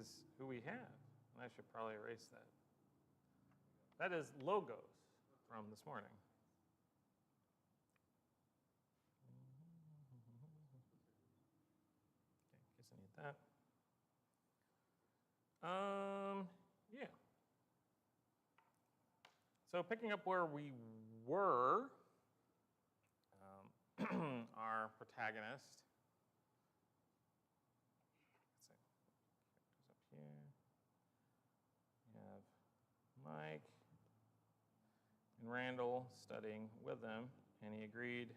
is who we have. And I should probably erase that. That is logos from this morning. Okay, guess I need that. Yeah. So picking up where we were, our protagonist. Let's see. Characters up here. We have Mike and Randall studying with them, and he agreed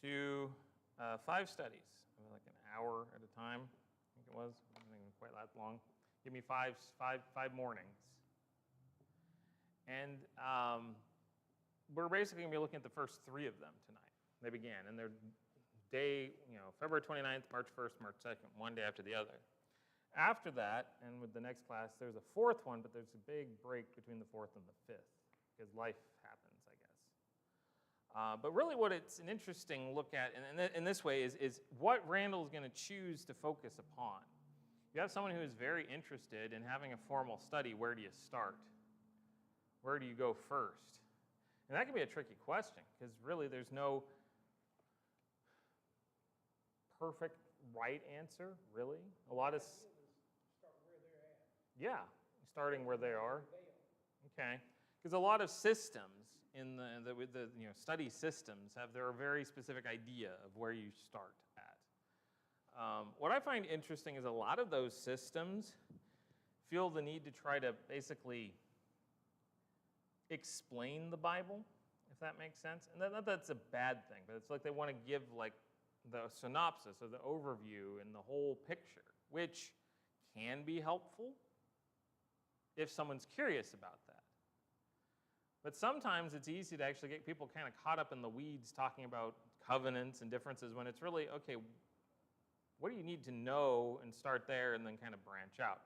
to 5 studies, like an hour at a time. I think it was. It wasn't even quite that long. Give me five mornings. And we're basically going to be looking at the first 3 of them tonight. They began, and they're day, February 29th, March 1st, March 2nd, one day after the other. After that, and with the next class, there's a 4th one, but there's a big break between the 4th and the 5th, because life happens, I guess. But really what it's an interesting look at in this way is what Randall's going to choose to focus upon. You have someone who is very interested in having a formal study. Where do you start? Where do you go first? And that can be a tricky question, because really there's no perfect right answer, really. A lot of... Start where they're at. Yeah, starting where they are. Okay, because a lot of systems in the study systems have their very specific idea of where you start at. What I find interesting is a lot of those systems feel the need to try to basically explain the Bible, if that makes sense. And that's a bad thing, but it's like they want to give like the synopsis or the overview and the whole picture, which can be helpful if someone's curious about that. But sometimes it's easy to actually get people kind of caught up in the weeds talking about covenants and differences when it's really, okay, what do you need to know, and start there and then kind of branch out.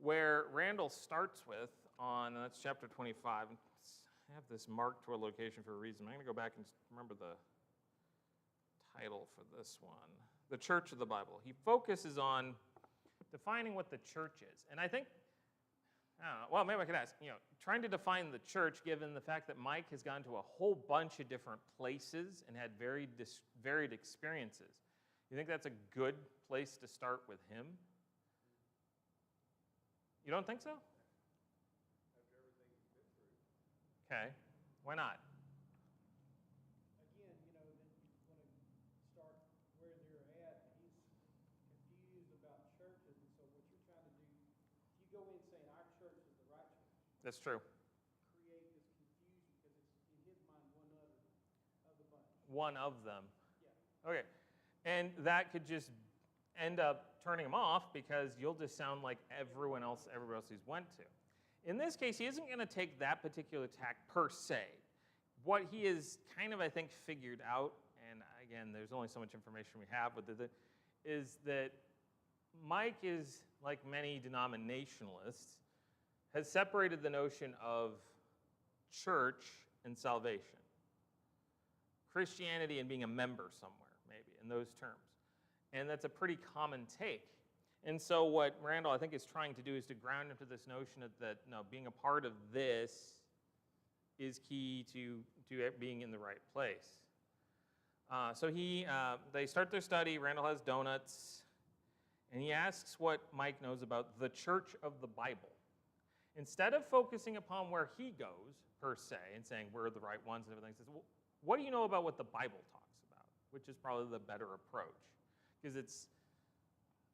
Where Randall starts with and that's chapter 25. I have this marked to a location for a reason. I'm going to go back and remember the title for this one. The Church of the Bible. He focuses on defining what the church is. And I think, well, maybe I could ask, trying to define the church given the fact that Mike has gone to a whole bunch of different places and had varied experiences. You think that's a good place to start with him? You don't think so? After everything he's been through. Okay. Why not? Again, then you want to start where they're at. He's confused about churches, and so what you're trying to do, if you go in saying our church is the right church, That's true. create this confusion because it's, in his mind, one of the bunch. One of them. Yeah. Okay. And that could just end up turning him off because you'll just sound like everybody else he's went to. In this case, he isn't going to take that particular tack per se. What he is kind of, I think, figured out, and again, there's only so much information we have with it, is that Mike is, like many denominationalists, has separated the notion of church and salvation. Christianity and being a member somewhere, maybe, in those terms. And that's a pretty common take. And so what Randall, I think, is trying to do is to ground into this notion that no, being a part of this is key to being in the right place. So they start their study. Randall has donuts. And he asks what Mike knows about the Church of the Bible. Instead of focusing upon where he goes, per se, and saying we're the right ones and everything, he says, well, what do you know about what the Bible talks about? Which is probably the better approach. Because it's,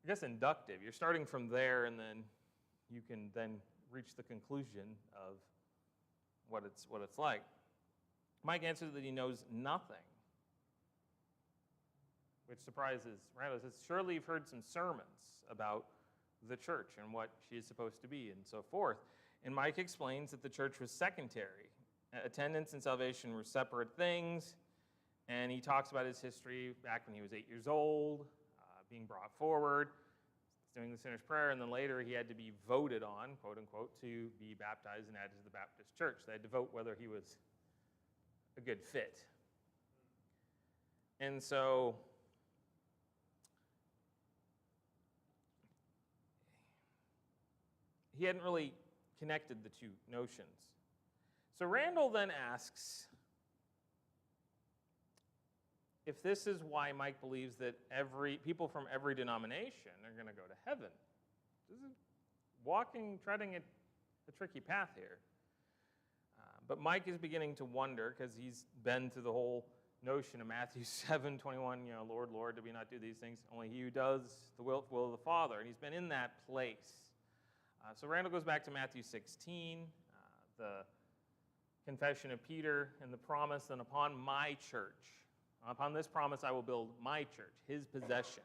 I guess, inductive. You're starting from there, and then you can then reach the conclusion of what it's like. Mike answers that he knows nothing, which surprises Randall. He says, surely you've heard some sermons about the church and what she is supposed to be and so forth. And Mike explains that the church was secondary. Attendance and salvation were separate things. And he talks about his history back when he was 8 years old, being brought forward, doing the sinner's prayer, and then later he had to be voted on, quote unquote, to be baptized and added to the Baptist church. They had to vote whether he was a good fit. And so he hadn't really connected the two notions. So Randall then asks if this is why Mike believes that people from every denomination are going to go to heaven. This is treading a tricky path here. But Mike is beginning to wonder, because he's been through the whole notion of Matthew 7:21, Lord, Lord, do we not do these things? Only he who does the will of the Father. And he's been in that place. So Randall goes back to Matthew 16, the confession of Peter and the promise, and upon my church, upon this promise I will build my church, his possession.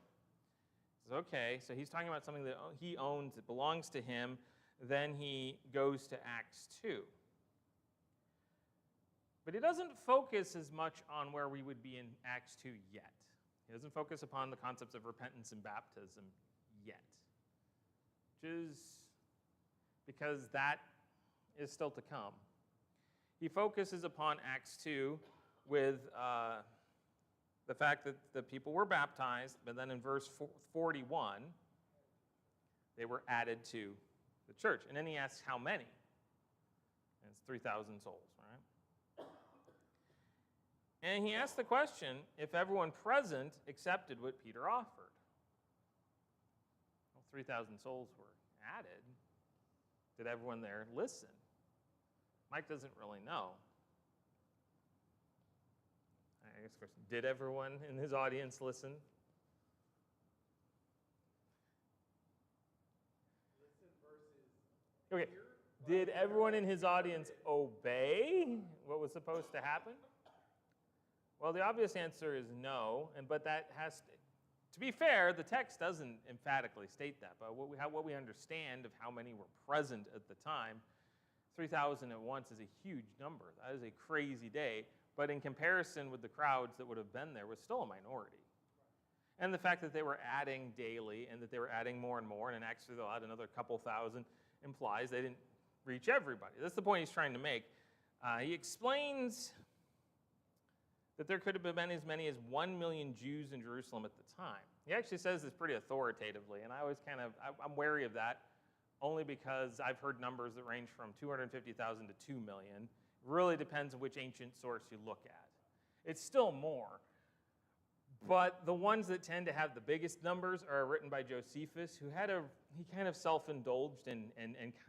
He says, okay, so he's talking about something that he owns, it belongs to him. Then he goes to Acts 2. But he doesn't focus as much on where we would be in Acts 2 yet. He doesn't focus upon the concepts of repentance and baptism yet, which is because that is still to come. He focuses upon Acts 2 with the fact that the people were baptized, but then in verse 41, they were added to the church. And then he asks how many? And it's 3,000 souls, right? And he asked the question if everyone present accepted what Peter offered. Well, 3,000 souls were added. Did everyone there listen? Mike doesn't really know. I guess question, did everyone in his audience listen? Listen versus Okay. Did everyone in his audience obey what was supposed to happen? Well, the obvious answer is no, but that has to be fair, the text doesn't emphatically state that, but what we understand of how many were present at the time, 3,000 at once is a huge number. That is a crazy day, but in comparison with the crowds that would have been there was still a minority. And the fact that they were adding daily and that they were adding more and more, and actually they'll add another couple thousand, implies they didn't reach everybody. That's the point he's trying to make. He explains that there could have been as many as 1 million Jews in Jerusalem at the time. He actually says this pretty authoritatively, and I always I'm wary of that, only because I've heard numbers that range from 250,000 to 2 million. It really depends on which ancient source you look at. It's still more, but the ones that tend to have the biggest numbers are written by Josephus, who he kind of self-indulged and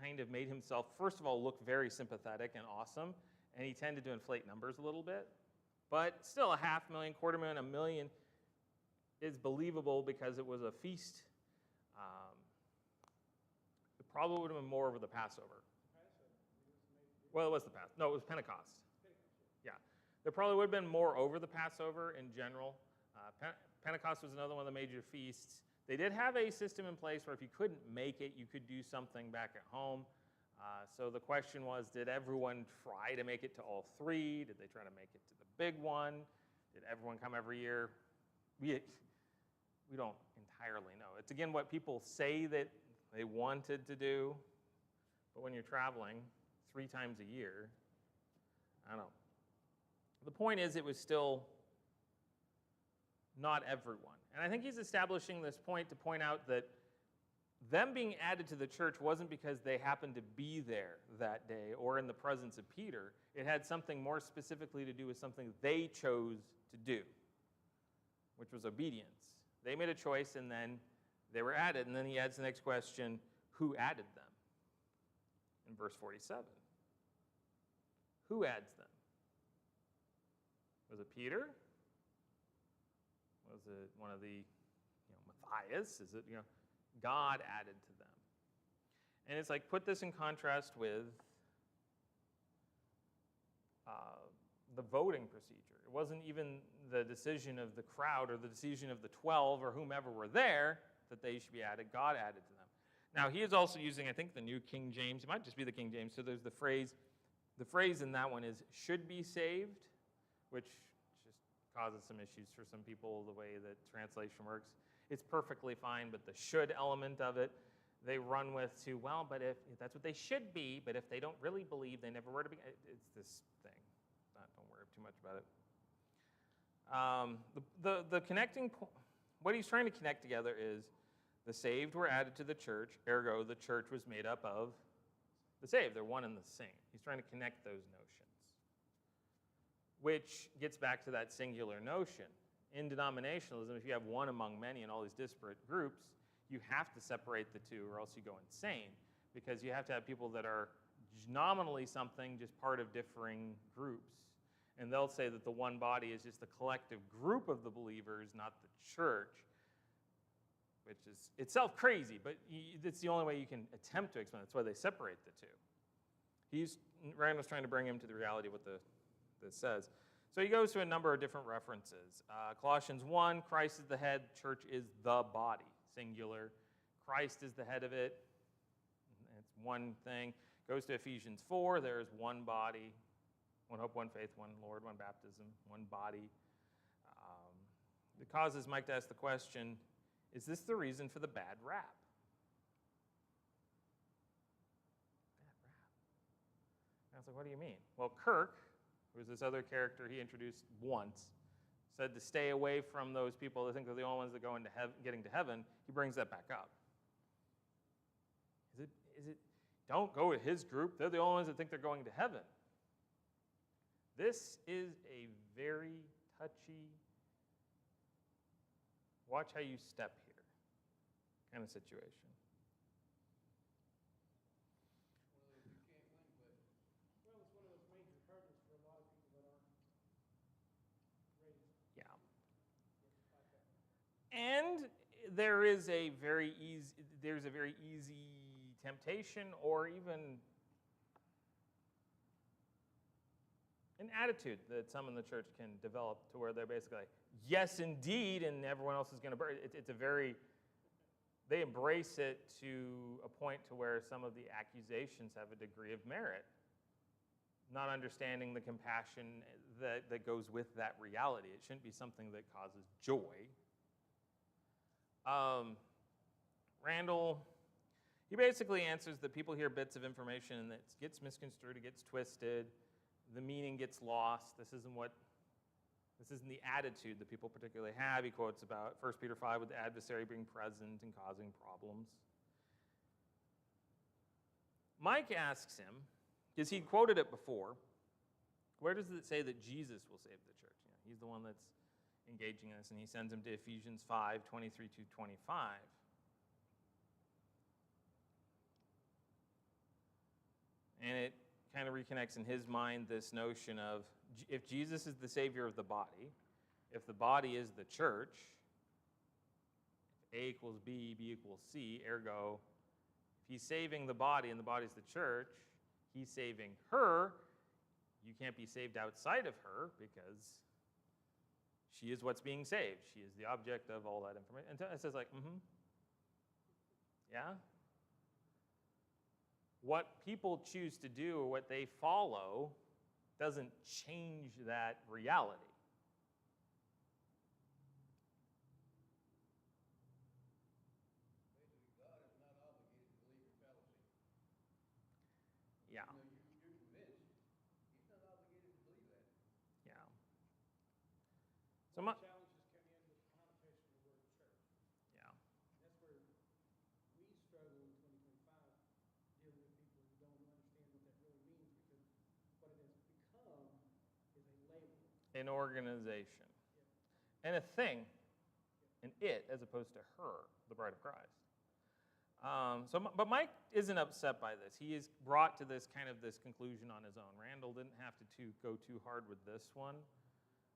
kind of made himself, first of all, look very sympathetic and awesome, and he tended to inflate numbers a little bit. But still, 500,000, 250,000, 1 million is believable because it was a feast. It probably would have been more over the Passover. Well, it was the Passover. No, it was Pentecost. Yeah. There probably would have been more over the Passover in general. Pentecost was another one of the major feasts. They did have a system in place where if you couldn't make it, you could do something back at home. So the question was, did everyone try to make it to all three? Did they try to make it to the big one? Did everyone come every year? We don't entirely know. It's, again, what people say that they wanted to do, but when you're traveling 3 times a year, I don't know. The point is, it was still not everyone. And I think he's establishing this point to point out that them being added to the church wasn't because they happened to be there that day or in the presence of Peter. It had something more specifically to do with something they chose to do, which was obedience. They made a choice, and then they were added. And then he adds the next question, who added them? In verse 47. Who adds them? Was it Peter? Was it one of the, Matthias? Is it, God added to them. And it's like, put this in contrast with the voting procedure. It wasn't even the decision of the crowd or the decision of the 12 or whomever were there that they should be added. God added to them. Now, he is also using, I think, the New King James. It might just be the King James. So there's the phrase in that one is should be saved, which just causes some issues for some people, the way that translation works. It's perfectly fine, but the should element of it, they run with to, well, but if that's what they should be, but if they don't really believe, they never were to be. It's this thing. Don't worry too much about it. The connecting, what he's trying to connect together is The saved were added to the church, ergo the church was made up of the saved. They're one and the same. He's trying to connect those notions, which gets back to that singular notion. In denominationalism, if you have one among many in all these disparate groups, you have to separate the two or else you go insane, because you have to have people that are nominally something, just part of differing groups. And they'll say that the one body is just the collective group of the believers, not the church, which is itself crazy, but it's the only way you can attempt to explain it. That's why they separate the two. Randall's trying to bring him to the reality of what this says. So he goes to a number of different references. Colossians 1, Christ is the head, church is the body, singular. Christ is the head of it. It's one thing. Goes to Ephesians 4, there is one body, one hope, one faith, one Lord, one baptism, one body. It causes Mike to ask the question, is this the reason for the bad rap? Bad rap. I was like, what do you mean? Well, Kirk, who was this other character he introduced once, said to stay away from those people that think they're the only ones that go into getting to heaven. He brings that back up. Is it? Don't go with his group. They're the only ones that think they're going to heaven. This is a very touchy, watch how you step here kind of situation. Well, it's one of those major hurdles for a lot of people that aren't raised. Yeah. And there's a very easy temptation, or even an attitude that some in the church can develop, to where they're basically like, yes, indeed, and everyone else is going to burn. They embrace it to a point to where some of the accusations have a degree of merit, not understanding the compassion that goes with that reality. It shouldn't be something that causes joy. Randall, he basically answers that people hear bits of information and it gets misconstrued, it gets twisted, the meaning gets lost. This isn't the attitude that people particularly have. He quotes about 1 Peter 5 with the adversary being present and causing problems. Mike asks him, because he'd quoted it before, where does it say that Jesus will save the church? He's the one that's engaging us, and he sends him to Ephesians 5, 23 to 25. And it kind of reconnects in his mind this notion of, if Jesus is the Savior of the body, if the body is the church, if A equals B, B equals C, ergo, if he's saving the body and the body's the church, he's saving her. You can't be saved outside of her, because she is what's being saved. She is the object of all that information. And it says like, yeah? What people choose to do or what they follow doesn't change that reality. Basically, God is not obligated to believe your fallacy. Yeah. You're convinced. He's not obligated to believe that. Yeah. So my Challenges come in with the connotation of the word church. yeah. That's where we struggle in 2025, dealing with people who don't understand what that really means, because what it has become is a label. An organization. And a thing. And it, as opposed to her, the bride of Christ. But Mike isn't upset by this. He is brought to this conclusion on his own. Randall didn't have to go too hard with this one,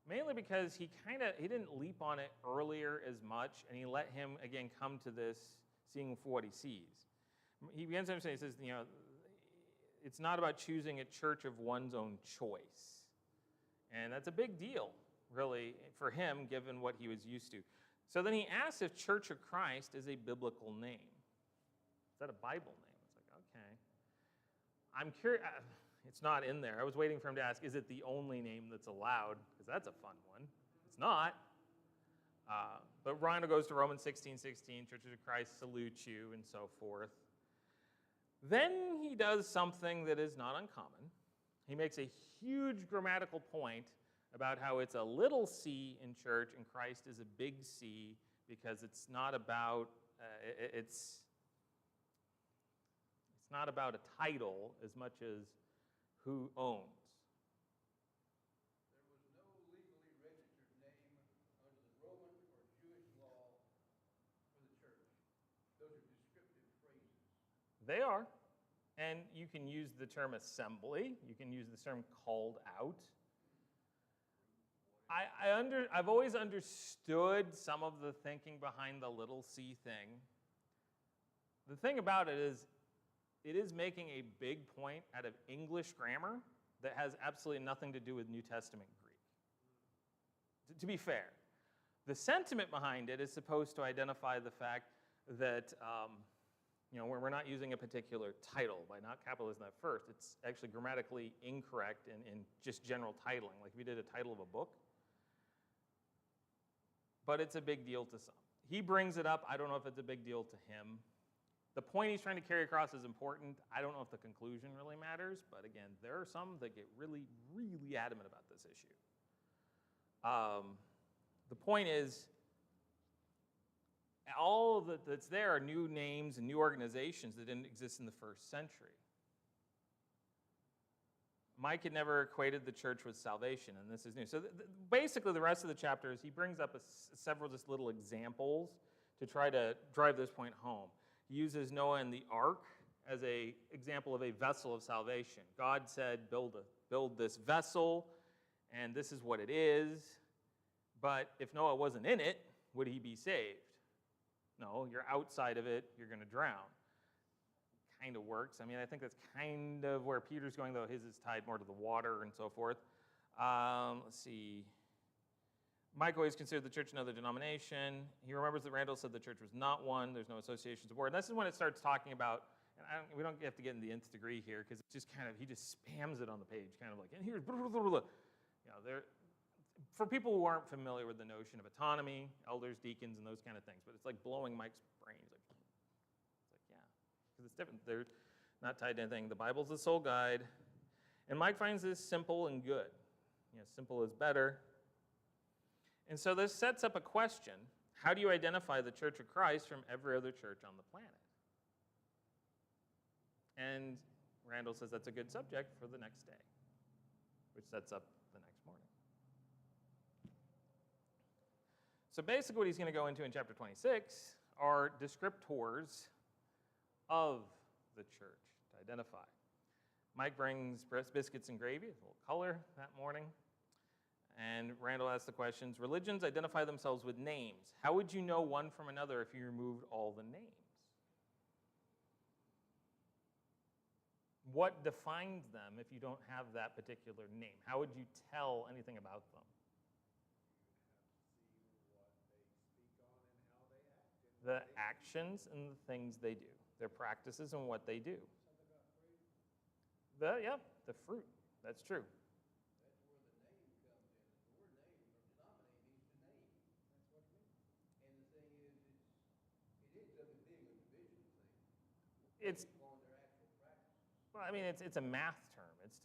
mainly because he didn't leap on it earlier as much, and he let him again come to this, seeing for what he sees. He begins to understand. He says, it's not about choosing a church of one's own choice, and that's a big deal, really, for him, given what he was used to. So then he asks if Church of Christ is a biblical name. Is that a Bible name? It's like, okay. I'm curious. It's not in there. I was waiting for him to ask, is it the only name that's allowed? Because that's a fun one. It's not. But Rhino goes to Romans 16:16, Church of Christ salute you, and so forth. Then he does something that is not uncommon. He makes a huge grammatical point about how it's a little c in church and Christ is a big C, because it's not about It's not about a title as much as who owns. There was no legally registered name under the Roman or Jewish law for the church. Those are descriptive phrases. They are. And you can use the term assembly. You can use the term called out. I've always understood some of the thinking behind the little c thing. The thing about it is making a big point out of English grammar that has absolutely nothing to do with New Testament Greek. To be fair, the sentiment behind it is supposed to identify the fact that we're not using a particular title by not capitalizing that first. It's actually grammatically incorrect in just general titling, like if you did a title of a book. But it's a big deal to some. He brings it up. I don't know if it's a big deal to him. The point he's trying to carry across is important. I don't know if the conclusion really matters, but again, there are some that get really, really adamant about this issue. The point is, all that's there are new names and new organizations that didn't exist in the first century. Mike had never equated the church with salvation, and this is new. So basically, the rest of the chapter is he brings up several just little examples to try to drive this point home. He uses Noah and the ark as an example of a vessel of salvation. God said, build this vessel, and this is what it is. But if Noah wasn't in it, would he be saved? No, you're outside of it, you're going to drown. Kind of works. I mean, I think that's kind of where Peter's going, though his is tied more to the water and so forth. Let's see. Mike always considered the church another denomination. He remembers that Randall said the church was not one. There's no associations of board. And this is when it starts talking about, and we don't have to get in the nth degree here because it's just kind of, he just spams it on the page, kind of like, and here's, blah, blah, blah, blah. For people who aren't familiar with the notion of autonomy, elders, deacons, and those kind of things, but it's like blowing Mike's brains. It's like, yeah, because it's different. They're not tied to anything. The Bible's the sole guide. And Mike finds this simple and good. Simple is better. And so this sets up a question. How do you identify the Church of Christ from every other church on the planet? And Randall says that's a good subject for the next day, which sets up the next morning. So basically what he's going to go into in chapter 26 are descriptors of the church to identify. Mike brings biscuits and gravy, a little color that morning. And Randall asks the questions, religions identify themselves with names. How would you know one from another if you removed all the names? What defines them if you don't have that particular name? How would you tell anything about them? The actions and the things they do, their practices and what they do. The fruit. That's true. Well, I mean, it's a math term. It's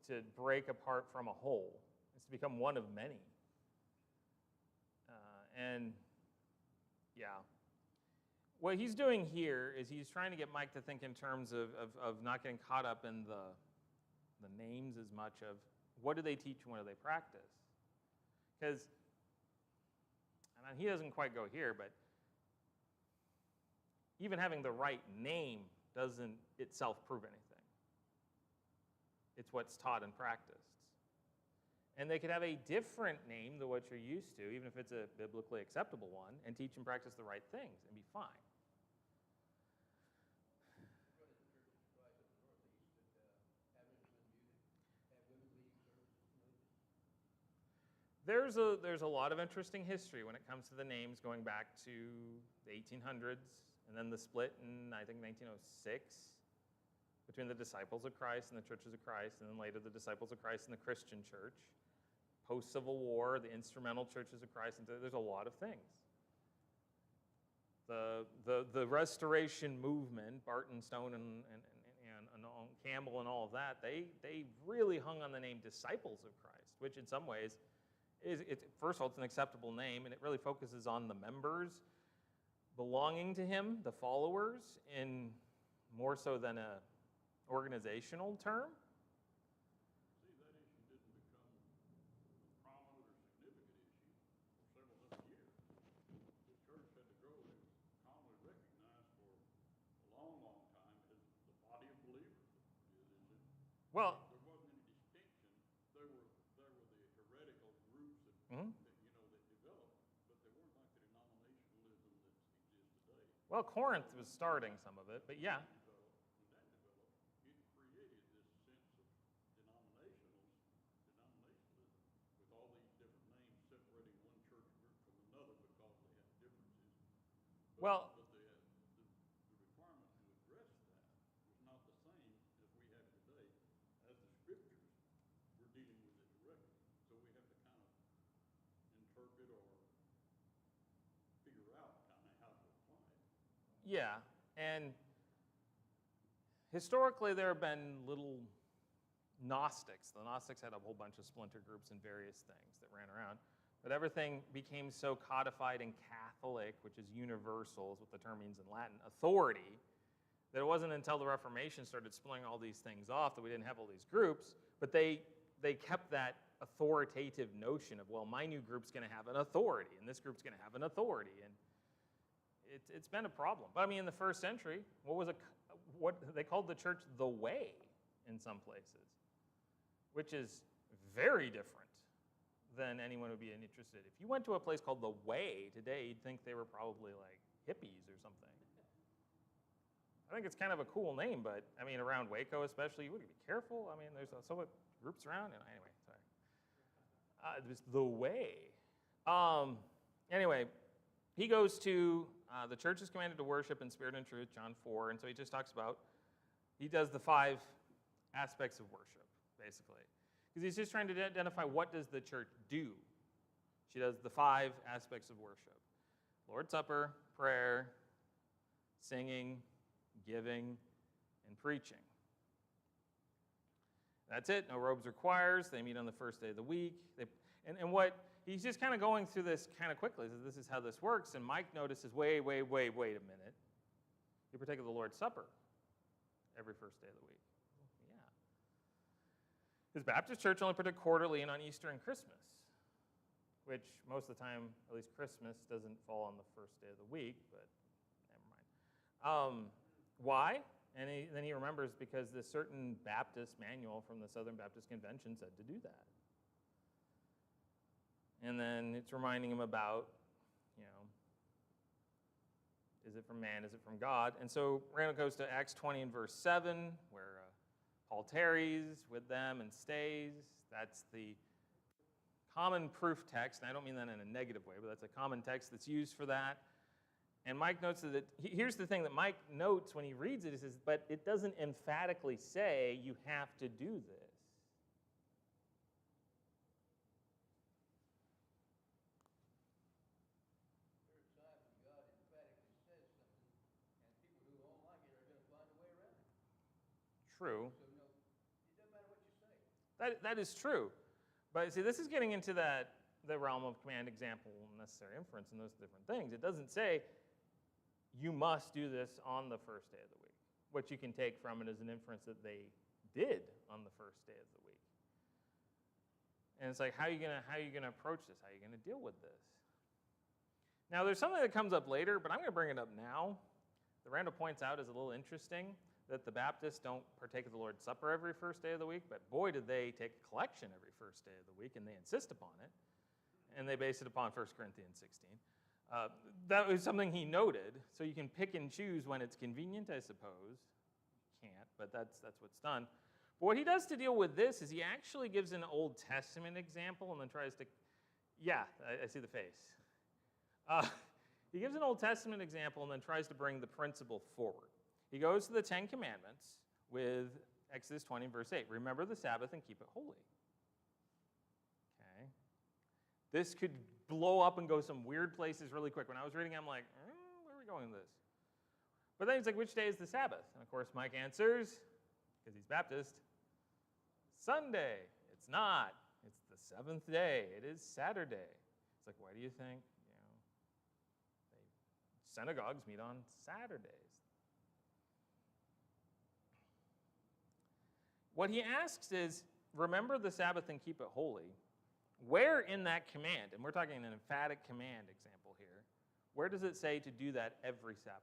to break apart from a whole. It's to become one of many. What he's doing here is he's trying to get Mike to think in terms of not getting caught up in the names as much of what do they teach and what do they practice. Because, and he doesn't quite go here, but even having the right name doesn't itself prove anything. It's what's taught and practiced. And they could have a different name than what you're used to, even if it's a biblically acceptable one, and teach and practice the right things and be fine. There's a lot of interesting history when it comes to the names going back to the 1800s, and then the split in, I think, 1906 between the disciples of Christ and the churches of Christ, and then later the disciples of Christ and the Christian church. Post-Civil War, the instrumental churches of Christ, and there's a lot of things. The Restoration movement, Barton, Stone, and Campbell and all of that, they really hung on the name disciples of Christ, which in some ways first of all, it's an acceptable name, and it really focuses on the members. belonging to him, the followers, in more so than a organizational term. See, that issue didn't become a prominent or significant issue for several hundred years. The church had to grow. It was commonly recognized for a long, long time as the body of believers. Well, There wasn't any distinction. There were the heretical groups that, mhm. that developed, but they weren't like the denominationalism that exists today. Well, Corinth was starting some of it, but yeah. When that developed, it created this sense of denominationalism with all these different names separating one church group from another because they had differences. Well, But the requirement to address that was not the same as we have today, as the scriptures were dealing with it directly. So we have to kind of interpret or figure out kind of how to apply it. yeah, and historically there have been little Gnostics. The Gnostics had a whole bunch of splinter groups and various things that ran around. But everything became so codified in Catholic, which is universal, is what the term means in Latin, authority, that it wasn't until the Reformation started splitting all these things off that we didn't have all these groups. But they kept that authoritative notion of, well, my new group's going to have an authority, and this group's going to have an authority. And it's been a problem. But I mean, in the first century, what they called the church the way in some places, which is very different than anyone would be interested. If you went to a place called the Way today, you'd think they were probably like hippies or something. I think it's kind of a cool name, but I mean, around Waco especially, you would be careful. I mean, there's so many groups around. And anyway, sorry. It was the Way. Anyway, he goes to the church is commanded to worship in spirit and truth, John 4, and so he just talks about, he does the 5 aspects of worship, basically. Because he's just trying to identify what does the church do. She does the 5 aspects of worship. Lord's Supper, prayer, singing, giving, and preaching. That's it. No robes requires. They meet on the first day of the week. And what he's just kind of going through this kind of quickly. So this is how this works. And Mike notices, wait a minute. You partake of the Lord's Supper every first day of the week. Yeah. His Baptist church only partook quarterly and on Easter and Christmas, which most of the time, at least Christmas, doesn't fall on the first day of the week, but never mind. Why? And then he remembers because this certain Baptist manual from the Southern Baptist Convention said to do that. And then it's reminding him about, is it from man, is it from God? And so Randall goes to Acts 20 and verse 7, where Paul tarries with them and stays. That's the common proof text, and I don't mean that in a negative way, but that's a common text that's used for that. And Mike notes that, here's the thing that Mike notes when he reads it, he says, but it doesn't emphatically say you have to do this. There are times when God emphatically says something, and people who don't like it are going to find a way around it. True. So, no, it doesn't matter what you say. That is true. But see, this is getting into the realm of command, example, necessary inference, and those different things. It doesn't say you must do this on the first day of the week. What you can take from it is an inference that they did on the first day of the week. And it's like, how are you gonna approach this? How are you gonna deal with this? Now, there's something that comes up later, but I'm gonna bring it up now. That Randall points out is a little interesting, that the Baptists don't partake of the Lord's Supper every first day of the week, but boy, did they take a collection every first day of the week, and they insist upon it. And they base it upon 1 Corinthians 16. That was something he noted, so you can pick and choose when it's convenient, I suppose. You can't, but that's what's done. But what he does to deal with this is he actually gives an Old Testament example and then tries to, I see the face. He gives an Old Testament example and then tries to bring the principle forward. He goes to the 10 Commandments with Exodus 20, verse 8. Remember the Sabbath and keep it holy. Okay. This could blow up and go some weird places really quick. When I was reading, I'm like, where are we going with this? But then he's like, which day is the Sabbath? And of course, Mike answers, because he's Baptist, Sunday. It's not. It's the 7th day. It is Saturday. It's like, why do you think? They synagogues meet on Saturdays. What he asks is, remember the Sabbath and keep it holy. Where in that command, and we're talking an emphatic command example here, where does it say to do that every Sabbath?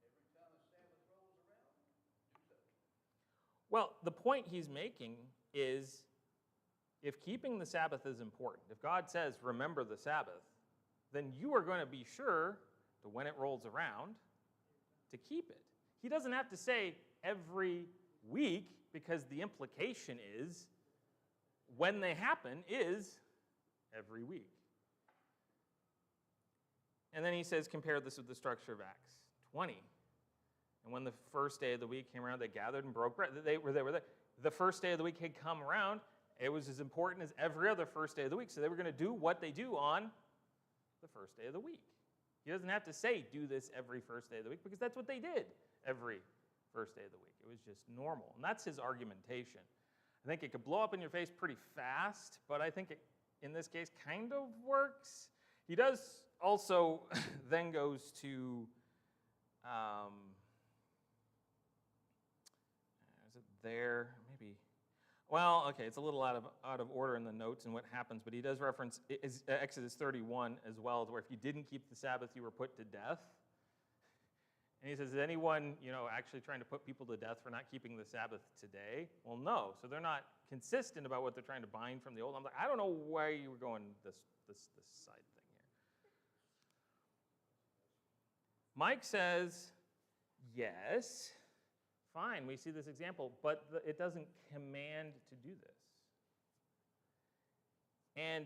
Every time a Sabbath rolls around, do so. Well, the point he's making is, if keeping the Sabbath is important, if God says, remember the Sabbath, then you are going to be sure to, when it rolls around, to keep it. He doesn't have to say every week, because the implication is when they happen is every week. And then he says, compare this with the structure of Acts 20. And when the first day of the week came around, they gathered and broke bread. They were there. The first day of the week had come around. It was as important as every other first day of the week. So they were going to do what they do on the first day of the week. He doesn't have to say, do this every first day of the week, because that's what they did every first day of the week. It was just normal. And that's his argumentation. I think it could blow up in your face pretty fast, but I think it, in this case, kind of works. He does also then goes to, is it there? Maybe. Well, okay, it's a little out of order in the notes and what happens, but he does reference Exodus 31 as well, where if you didn't keep the Sabbath, you were put to death. And he says, is anyone, actually trying to put people to death for not keeping the Sabbath today? Well, no. So they're not consistent about what they're trying to bind from the old. I'm like, I don't know why you were going this side thing here. Mike says, yes, fine, we see this example, but it doesn't command to do this. And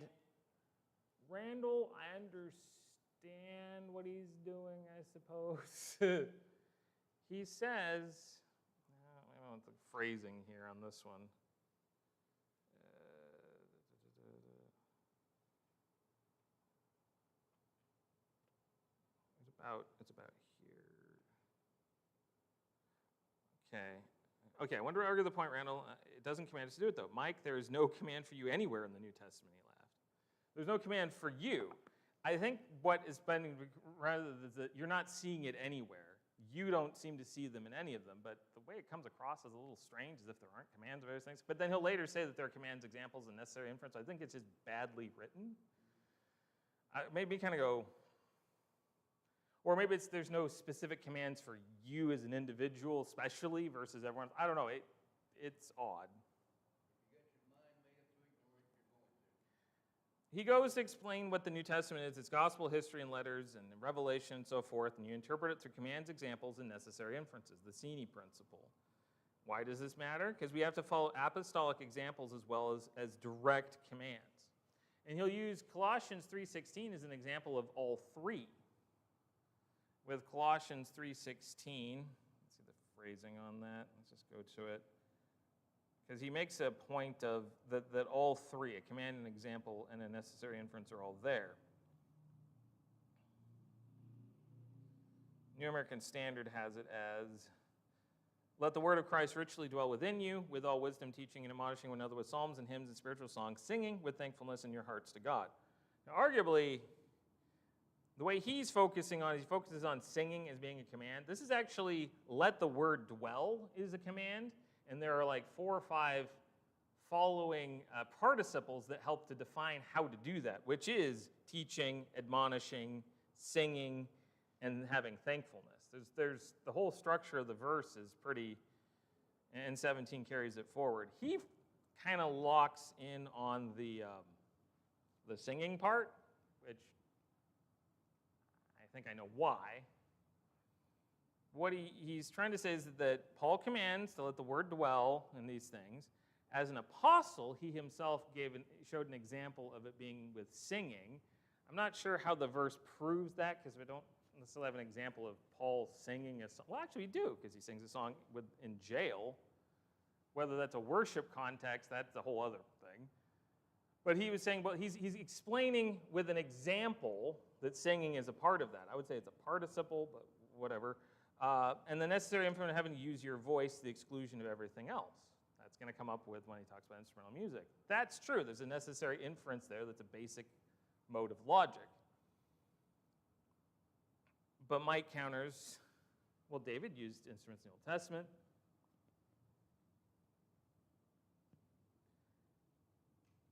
Randall, I understand what he's doing, I suppose. He says, I want the phrasing here on this one. It's about here. Okay, I wonder to argue the point, Randall. It doesn't command us to do it, though. Mike, there is no command for you anywhere in the New Testament, he laughed. There's no command for you. I think what is spending, rather is that you're not seeing it anywhere. You don't seem to see them in any of them, but the way it comes across is a little strange, as if there aren't commands of various things. But then he'll later say that there are commands, examples, and necessary inference. I think it's just badly written. Maybe kind of go, or maybe there's no specific commands for you as an individual, especially, versus everyone. I don't know. It's odd. He goes to explain what the New Testament is. It's gospel, history, and letters, and Revelation, and so forth. And you interpret it through commands, examples, and necessary inferences, the Sini principle. Why does this matter? Because we have to follow apostolic examples as well as direct commands. And he'll use Colossians 3:16 as an example of all three. With Colossians 3:16, let's see the phrasing on that. Let's just go to it. Because he makes a point of that all three, a command, an example, and a necessary inference, are all there. New American Standard has it as, let the word of Christ richly dwell within you, with all wisdom, teaching, and admonishing one another with psalms and hymns and spiritual songs, singing with thankfulness in your hearts to God. Now, arguably, the way he focuses on singing as being a command. This is actually, let the word dwell is a command. And there are like 4 or 5 following participles that help to define how to do that, which is teaching, admonishing, singing, and having thankfulness. There's the whole structure of the verse is pretty, and 17 carries it forward. He kind of locks in on the singing part, which I think I know why. What he's trying to say is that Paul commands to let the word dwell in these things. As an apostle, he himself showed an example of it being with singing. I'm not sure how the verse proves that, because we don't necessarily have an example of Paul singing a song. Well, actually, we do, because he sings a song in jail. Whether that's a worship context, that's a whole other thing. But he was saying, well, he's explaining with an example that singing is a part of that. I would say it's a participle, but whatever. And the necessary inference of having to use your voice to the exclusion of everything else. That's going to come up with when he talks about instrumental music. That's true. There's a necessary inference there that's a basic mode of logic. But Mike counters, well, David used instruments in the Old Testament.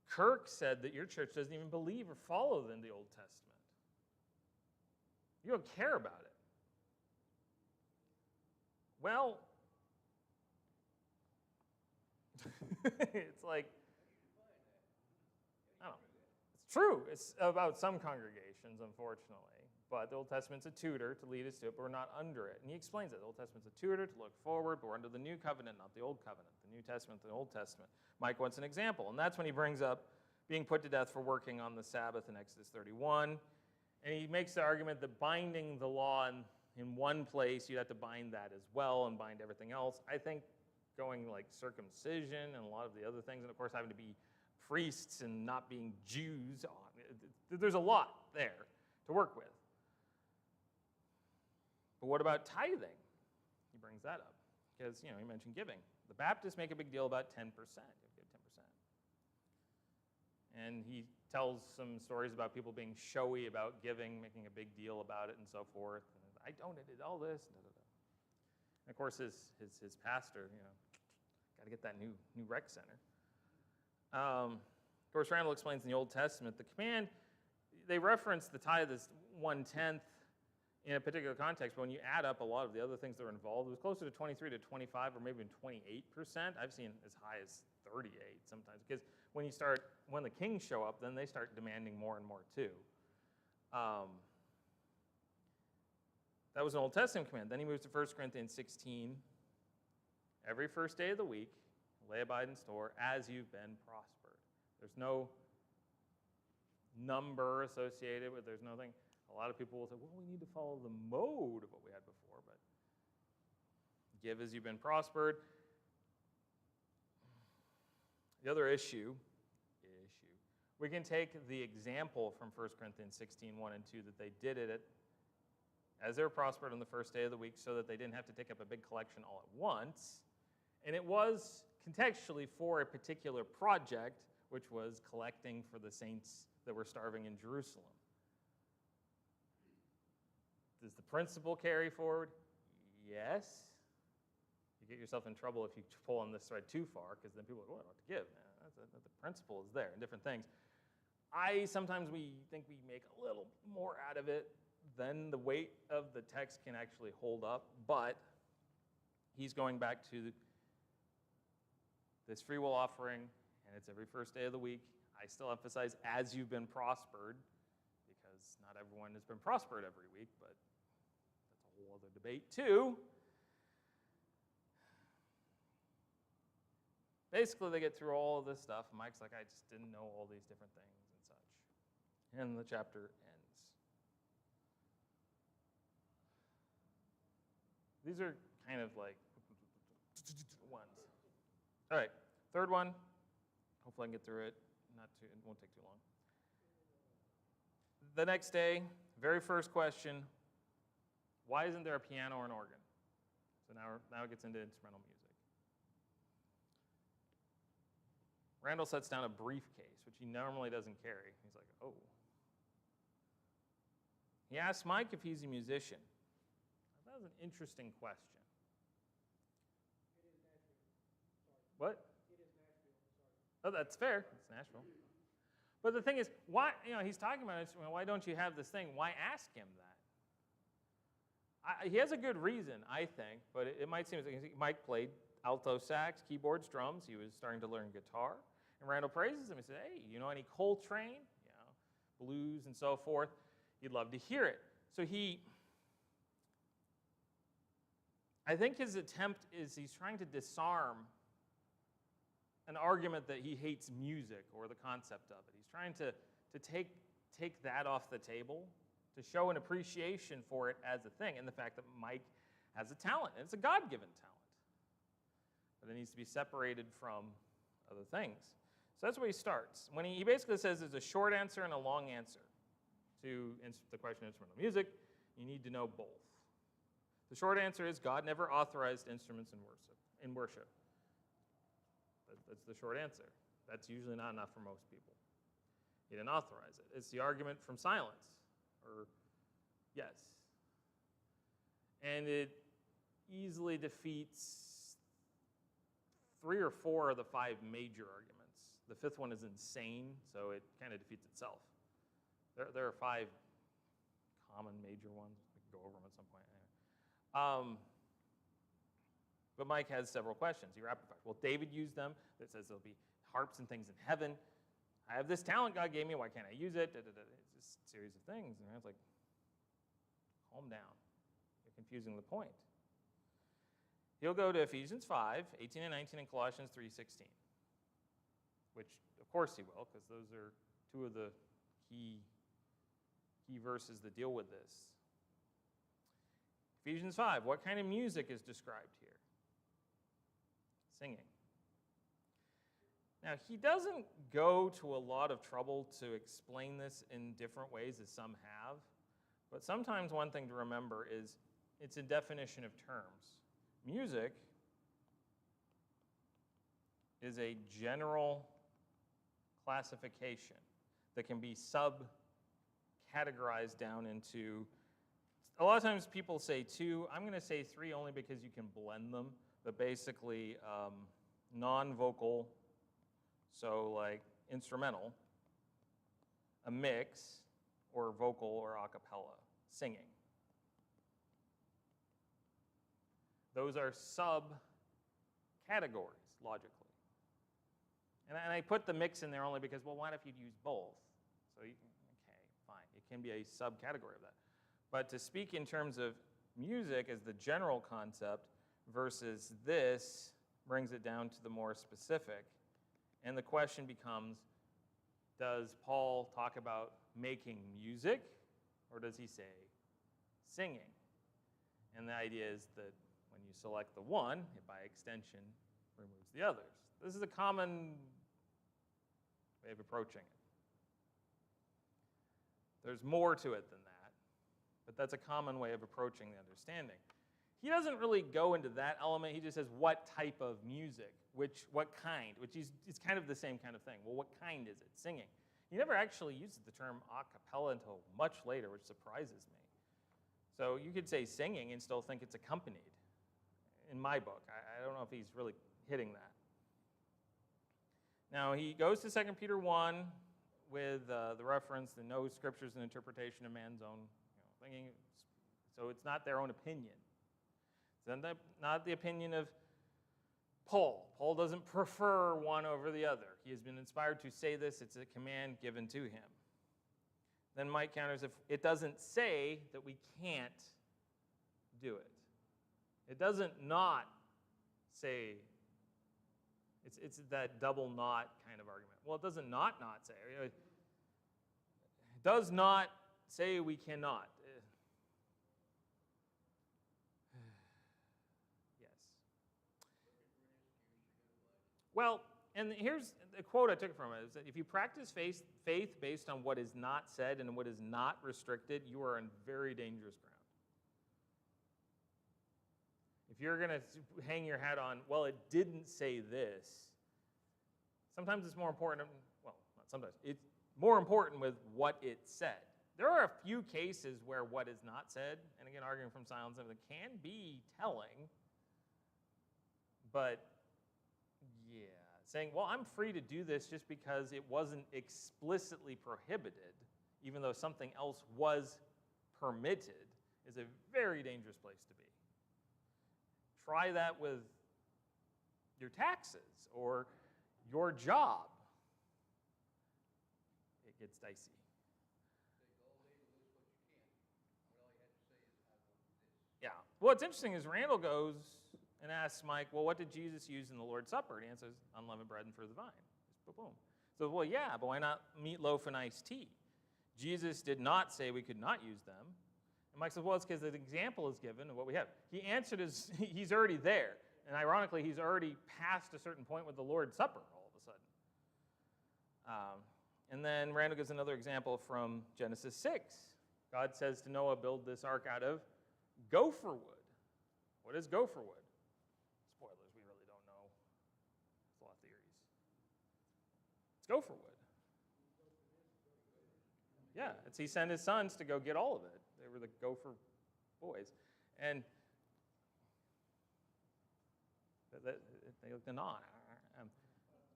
Kirk said that your church doesn't even believe or follow in the Old Testament. You don't care about it. Well, it's like, I don't know. It's true. It's about some congregations, unfortunately. But the Old Testament's a tutor to lead us to it, but we're not under it. And he explains it. The Old Testament's a tutor to look forward, but we're under the New Covenant, not the Old Covenant. The New Testament, the Old Testament. Mike wants an example, and that's when he brings up being put to death for working on the Sabbath in Exodus 31. And he makes the argument that binding the law in one place, you'd have to bind that as well and bind everything else. I think going like circumcision and a lot of the other things, and of course having to be priests and not being Jews, there's a lot there to work with. But what about tithing? He brings that up because, he mentioned giving. The Baptists make a big deal about 10%. You give 10%. And he tells some stories about people being showy about giving, making a big deal about it and so forth. And I donated all this. And of course, his pastor, got to get that new rec center. Of course, Randall explains in the Old Testament, the command, they reference the tithe as 1/10 in a particular context, but when you add up a lot of the other things that are involved, it was closer to 23 to 25 or maybe even 28%. I've seen as high as 38 sometimes, because when the kings show up, then they start demanding more and more too. That was an Old Testament command. Then he moves to 1 Corinthians 16. Every first day of the week, lay abide in store as you've been prospered. There's no number associated with, there's nothing. A lot of people will say, well, we need to follow the mode of what we had before, but give as you've been prospered. The other issue, we can take the example from 1 Corinthians 16, 1 and 2, that they did it as they were prospered on the first day of the week so that they didn't have to take up a big collection all at once. And it was contextually for a particular project, which was collecting for the saints that were starving in Jerusalem. Does the principle carry forward? Yes. You get yourself in trouble if you pull on this thread too far, because then people go, well, I don't have to give. The principle is there in different things. Sometimes we think we make a little more out of it than the weight of the text can actually hold up, but he's going back to this free will offering, and it's every first day of the week. I still emphasize as you've been prospered, because not everyone has been prospered every week, but that's a whole other debate too. Basically, they get through all of this stuff. Mike's like, I just didn't know all these different things and such. And the chapter ends. These are kind of like ones. All right, third one. Hopefully I can get through it. It won't take too long. The next day, very first question, why isn't there a piano or an organ? So now it gets into instrumental music. Randall sets down a briefcase, which he normally doesn't carry. He's like, oh. He asks Mike if he's a musician. That was an interesting question. It is Nashville. Sorry. What? It is Nashville. Sorry. Oh, that's fair. It's Nashville. But the thing is, why? He's talking about it. Why don't you have this thing? Why ask him that? He has a good reason, I think, but it might seem like Mike played alto sax, keyboards, drums. He was starting to learn guitar. And Randall praises him. He said, hey, any Coltrane? Blues and so forth. He'd love to hear it. So I think his attempt is he's trying to disarm an argument that he hates music or the concept of it. He's trying to take that off the table, to show an appreciation for it as a thing, and the fact that Mike has a talent, and it's a God-given talent. But it needs to be separated from other things. So that's where he starts. When he basically says there's a short answer and a long answer to the question of instrumental music. You need to know both. The short answer is God never authorized instruments in worship. That's the short answer. That's usually not enough for most people. He didn't authorize it. It's the argument from silence, or yes. And it easily defeats 3 or 4 of the 5 major arguments. The 5th one is insane, so it kind of defeats itself. There are 5 common major ones. We can go over them at some point. Anyway. But Mike has several questions. He rapid fires. Well, David used them. It says there'll be harps and things in heaven. I have this talent God gave me. Why can't I use it? It's just a series of things. And it's like, calm down. You're confusing the point. He'll go to Ephesians 5, 18 and 19, and Colossians 3:16, which, of course, he will, because those are 2 of the key verses that deal with this. Ephesians 5, what kind of music is described here? Singing. Now, he doesn't go to a lot of trouble to explain this in different ways as some have, but sometimes one thing to remember is it's a definition of terms. Music is a general classification that can be sub-categorized down into, a lot of times people say 2. I'm going to say 3 only because you can blend them, but basically non-vocal, so like instrumental, a mix, or vocal or a cappella, singing. Those are sub-categories, logically. And I put the mix in there only because, well, what if you'd use both? So, okay, fine. It can be a subcategory of that. But to speak in terms of music as the general concept versus this brings it down to the more specific. And the question becomes, does Paul talk about making music, or does he say singing? And the idea is that when you select the one, it by extension removes the others. This is a common way of approaching it. There's more to it than that, but that's a common way of approaching the understanding. He doesn't really go into that element. He just says what type of music, what kind, it's kind of the same kind of thing. Well, what kind is it? Singing. He never actually uses the term a cappella until much later, which surprises me. So you could say singing and still think it's accompanied. In my book, I don't know if he's really hitting that. Now, he goes to 2 Peter 1 with the reference, the no scriptures and interpretation of man's own thinking. So it's not their own opinion. It's not the opinion of Paul. Paul doesn't prefer one over the other. He has been inspired to say this. It's a command given to him. Then Mike counters, if it doesn't say that we can't do it. It doesn't not say, it's that double not kind of argument. Well, it doesn't not say. It does not say we cannot. Yes. Well, and here's the quote I took from it, is that if you practice faith based on what is not said and what is not restricted, you are on very dangerous ground. If you're going to hang your hat on, well, it didn't say this, sometimes it's more important, well, not sometimes, it's more important with what it said. There are a few cases where what is not said, and again, arguing from silence, can be telling, but yeah, saying, well, I'm free to do this just because it wasn't explicitly prohibited, even though something else was permitted, is a very dangerous place to be. Try that with your taxes or your job. It gets dicey. Yeah. Well, what's interesting is Randall goes and asks Mike, well, what did Jesus use in the Lord's Supper? And he answers, unleavened bread and fruit of the vine. Just boom. So, well, yeah, but why not meatloaf and iced tea? Jesus did not say we could not use them. And Mike says, well, it's because the example is given of what we have. He answered as he's already there. And ironically, he's already past a certain point with the Lord's Supper all of a sudden. And then Randall gives another example from Genesis 6. God says to Noah, build this ark out of gopher wood. What is gopher wood? Spoilers, we really don't know. There's a lot of theories. It's gopher wood. Yeah, he sent his sons to go get all of it. They were the gopher boys. And they looked on.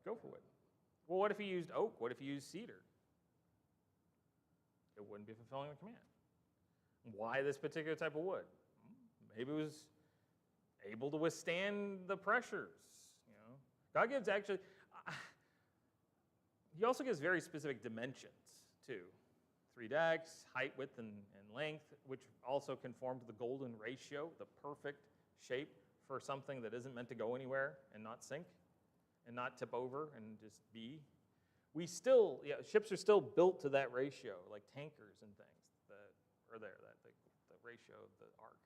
Gopher wood. Well, what if he used oak? What if he used cedar? It wouldn't be fulfilling the command. Why this particular type of wood? Maybe it was able to withstand the pressures. You know, God gives actually. He also gives very specific dimensions too. 3 decks, height, width, and length, which also conform to the golden ratio, the perfect shape for something that isn't meant to go anywhere and not sink and not tip over and just be. We still, ships are still built to that ratio, like tankers and things that are there, the ratio of the arc.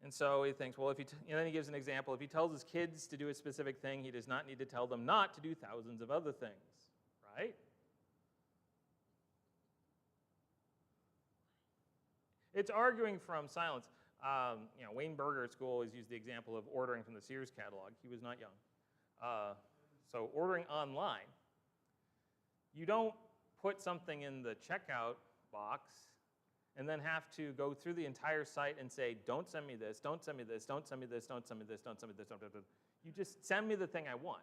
And so he thinks, well, and then he gives an example. If he tells his kids to do a specific thing, he does not need to tell them not to do thousands of other things, right? It's arguing from silence. Wayne Berger at school always used the example of ordering from the Sears catalog. He was not young. So ordering online, you don't put something in the checkout box and then have to go through the entire site and say, don't send me this, don't send me this, don't send me this, don't send me this, don't send me this, don't send me this. You just send me the thing I want.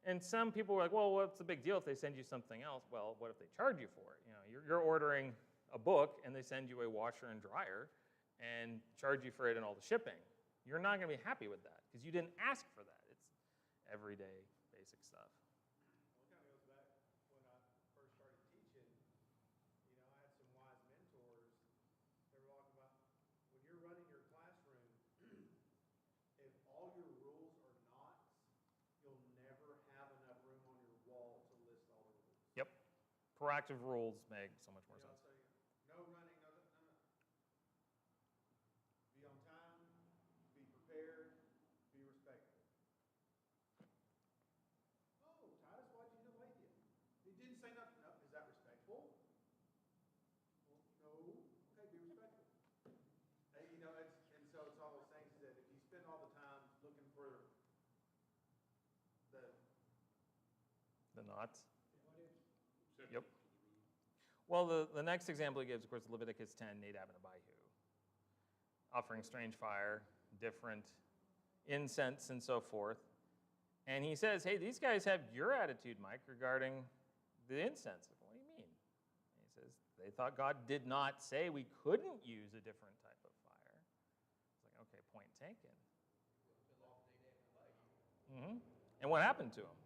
And some people were like, well, what's the big deal if they send you something else? Well, what if they charge you for it? You're ordering a book and they send you a washer and dryer and charge you for it and all the shipping. You're not going to be happy with that because you didn't ask for that. It's everyday basic stuff. Well, it kind of goes back when I first started teaching. I had some wise mentors. They were talking about when you're running your classroom, if all your rules are knots, you'll never have enough room on your wall to list all the rules. Yep. Proactive rules make so much more sense. So no running, no. Be on time, be prepared, be respectful. Oh, Titus, why'd you delay him? He didn't say nothing. No, is that respectful? Well, no. Okay, be respectful. And so it's all those things that if you spend all the time looking for The knots. what if Yep. Well, the next example he gives, of course, Leviticus 10, Nadab and Abihu. Offering strange fire, different incense, and so forth. And he says, hey, these guys have your attitude, Mike, regarding the incense. What do you mean? And he says, they thought God did not say we couldn't use a different type of fire. It's like, okay, point taken. Mm-hmm. And what happened to them?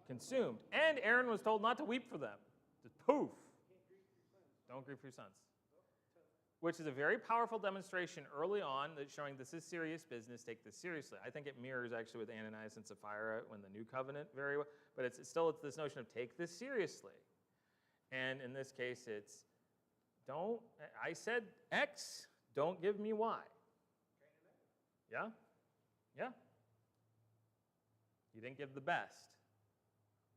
Consumed. And Aaron was told not to weep for them. Just poof. Don't grieve for your sons. Which is a very powerful demonstration early on that's showing this is serious business, take this seriously. I think it mirrors actually with Ananias and Sapphira when the new covenant very well, but it's this notion of take this seriously. And in this case, it's I said X, don't give me Y. Yeah? Yeah. You didn't give the best.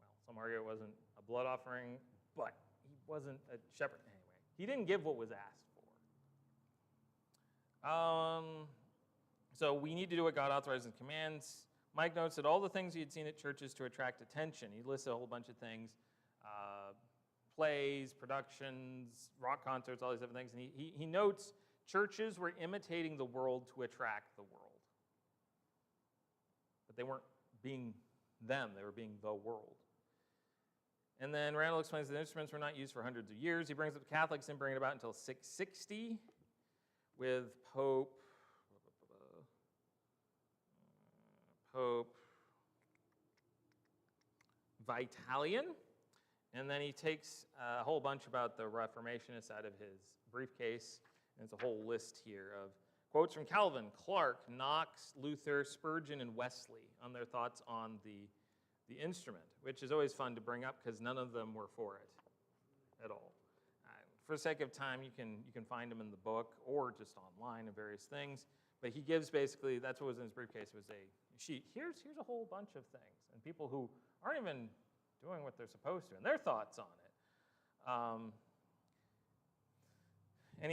Well, some argue it wasn't a blood offering, but he wasn't a shepherd. Anyway, he didn't give what was asked for. So we need to do what God authorizes and commands. Mike notes that all the things he had seen at churches to attract attention, he lists a whole bunch of things, plays, productions, rock concerts, all these different things. And he notes churches were imitating the world to attract the world. But they weren't being them, they were being the world. And then Randall explains that the instruments were not used for hundreds of years. He brings up the Catholics didn't bring it about until 660 with Pope Vitalian. And then he takes a whole bunch about the Reformationists out of his briefcase. And it's a whole list here of quotes from Calvin, Clark, Knox, Luther, Spurgeon, and Wesley on their thoughts on the instrument, which is always fun to bring up because none of them were for it at all. For the sake of time, you can find them in the book or just online and various things. But he gives basically, that's what was in his briefcase, was a sheet. Here's a whole bunch of things. And people who aren't even doing what they're supposed to, and their thoughts on it. And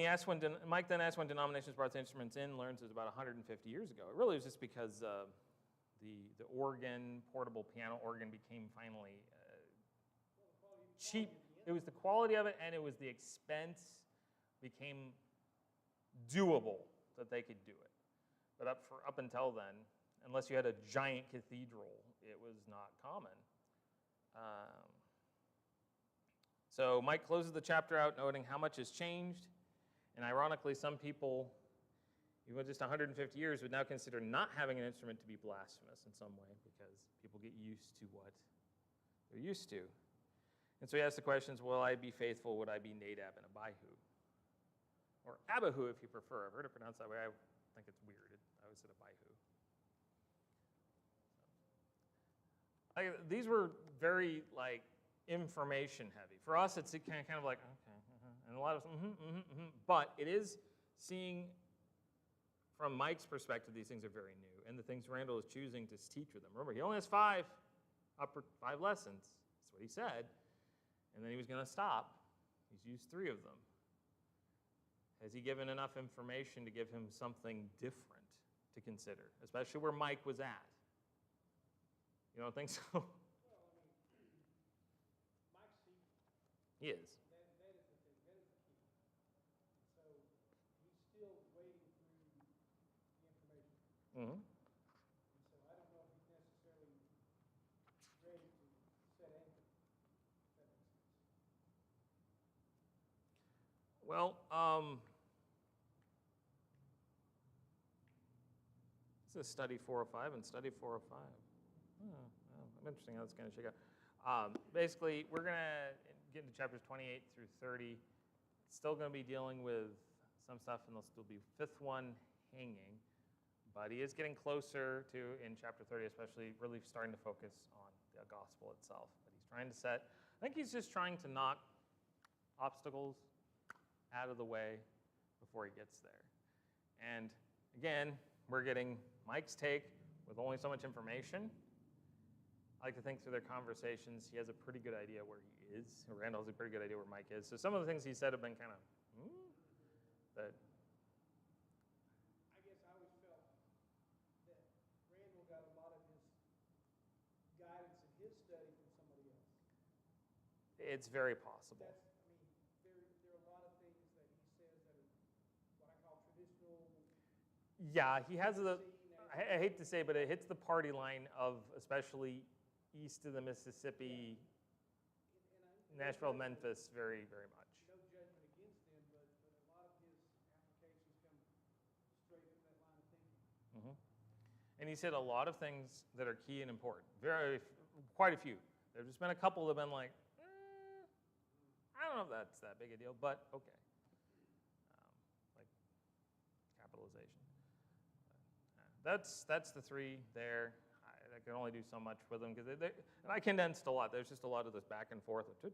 Mike then asked when denominations brought the instruments in, learns it was about 150 years ago. It really was just because the organ, portable piano organ, became finally cheap. It was the quality of it, and it was the expense became doable that they could do it. But up until then, unless you had a giant cathedral, it was not common. So Mike closes the chapter out noting how much has changed, and ironically, some people, even just 150 years, would now consider not having an instrument to be blasphemous in some way because people get used to what they're used to. And so he asks the questions, will I be faithful? Would I be Nadab and Abihu? Or Abihu, if you prefer. I've heard it pronounced that way. I think it's weird. I always said Abihu. These were very, information heavy. For us, it's kind of like, okay, and a lot of, But it is seeing, from Mike's perspective, these things are very new. And the things Randall is choosing to teach with them. Remember, he only has five lessons. That's what he said. And then he was going to stop. He's used 3 of them. Has he given enough information to give him something different to consider, especially where Mike was at? You don't think so? Well, Mike's seeking. He is. That is the thing. That is the key. So he's still wading through the information. Mm-hmm. And so I don't know if he's necessarily ready to set anchor. If that makes sense. Well, this is study 405 and study 405. I'm interesting how it's going to shake out. Basically, we're going to get into chapters 28 through 30. It's still going to be dealing with some stuff, and there'll still be 5th one hanging. But he is getting closer to, in chapter 30 especially, really starting to focus on the gospel itself. But he's trying to I think he's just trying to knock obstacles out of the way before he gets there. And again, we're getting Mike's take with only so much information. I like to think through their conversations, he has a pretty good idea where he is. Randall has a pretty good idea where Mike is. So some of the things he said have been kind of, but I guess I always felt that Randall got a lot of his guidance in his study from somebody else. it's very possible. There are a lot of things that he says that are what I call traditional. Yeah, he has I hate to say, but it hits the party line of especially east of the Mississippi, Nashville, Memphis, very, very much. No judgment against them, but a lot of his applications come straight from that line of thinking. And he said a lot of things that are key and important. Quite a few. There's just been a couple that have been like, I don't know if that's that big a deal, but okay. Like capitalization. That's the 3 there. I can only do so much with them because and I condensed a lot. There's just a lot of this back and forth. So,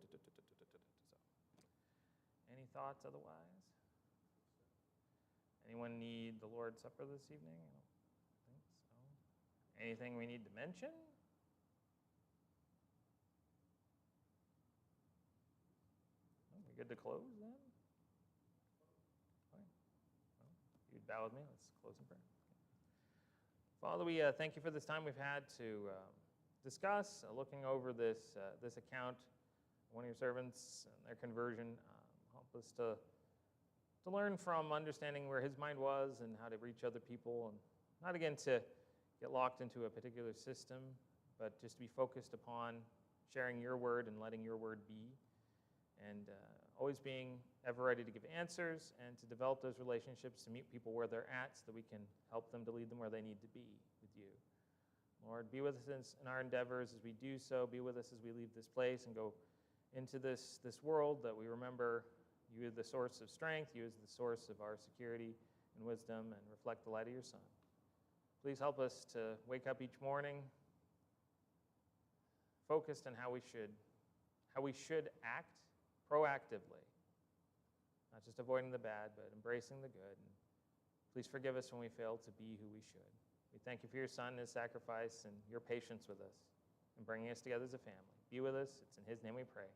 any thoughts otherwise? Anyone need the Lord's Supper this evening? I don't think so. Anything we need to mention? We good to close then? Fine. Well, you'd bow with me. Let's close in prayer. Father, we thank you for this time we've had to discuss, looking over this account, one of your servants and their conversion. Help us to learn from understanding where his mind was and how to reach other people, and not again to get locked into a particular system, but just to be focused upon sharing your word and letting your word be, and always being ever ready to give answers and to develop those relationships to meet people where they're at so that we can help them to lead them where they need to be with you. Lord, be with us in our endeavors as we do so. Be with us as we leave this place and go into this world, that we remember you as the source of strength, you as the source of our security and wisdom, and reflect the light of your Son. Please help us to wake up each morning focused on how we should act proactively, not just avoiding the bad, but embracing the good. And please forgive us when we fail to be who we should. We thank you for your Son and his sacrifice and your patience with us and bringing us together as a family. Be with us. It's in his name we pray.